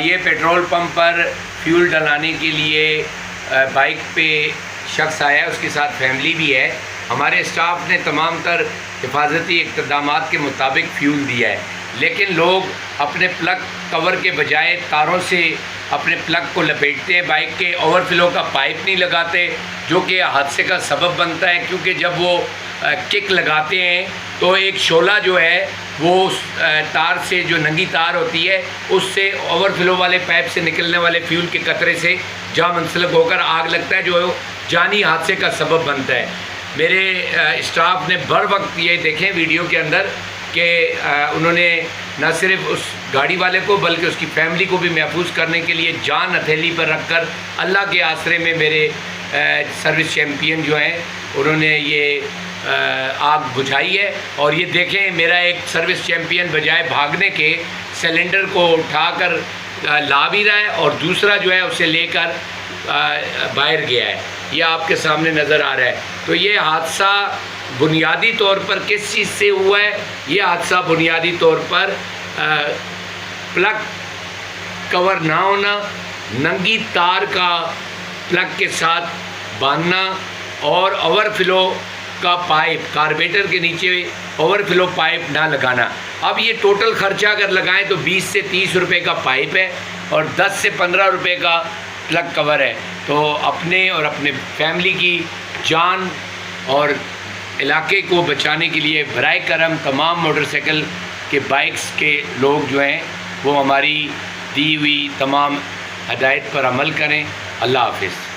ये petrol pump पर fuel डलाने के लिए बाइक पे शख्स आया, उसके साथ फैमिली भी है। हमारे स्टाफ ने तमाम तर हिफाजती इक़्तिदामात के मुताबिक फ्यूल दिया है, लेकिन लोग अपने प्लग कवर के बजाय तारों से अपने प्लग को लपेटते हैं। बाइक के ओवरफ्लो का पाइप नहीं लगाते, जो कि हादसे का सबब बनता है, क्योंकि जब वो किक लगाते हैं तो एक शोला जो है वो तार से, जो नंगी तार होती है, उससे ओवरफ्लो वाले पाइप से निकलने वाले फ्यूल के कतरे से जा मुंसलिक होकर आग लगता है, जो जानी हादसे का सबब बनता है। मेरे स्टाफ ने बर वक्त ये देखें वीडियो के अंदर कि उन्होंने न सिर्फ उस गाड़ी वाले को बल्कि उसकी फैमिली को भी महफूज करने के लिए जान हथेली पर रखकर अल्लाह के आसरे में मेरे सर्विस चैम्पियन जो हैं उन्होंने ये आग बुझाई है। और ये देखें, मेरा एक सर्विस चैम्पियन बजाय भागने के सिलेंडर को उठाकर ला भी रहा है और दूसरा जो है उसे लेकर बाहर गया है। ये आपके सामने नज़र आ रहा है। तो ये हादसा बुनियादी तौर पर किस चीज़ से हुआ है? ये हादसा बुनियादी तौर पर प्लग कवर ना होना, नंगी तार का प्लग के साथ बांधना और ओवरफ्लो का पाइप, कार्बेटर के नीचे ओवरफ्लो पाइप ना लगाना। अब ये टोटल खर्चा अगर लगाएं तो 20 से 30 रुपए का पाइप है और 10 से 15 रुपए का प्लग कवर है। तो अपने और अपने फैमिली की जान और इलाके को बचाने के लिए बराए करम तमाम मोटरसाइकिल के बाइक्स के लोग जो हैं वो हमारी दी हुई तमाम हदायत पर अमल करें। अल्लाह हाफिज़।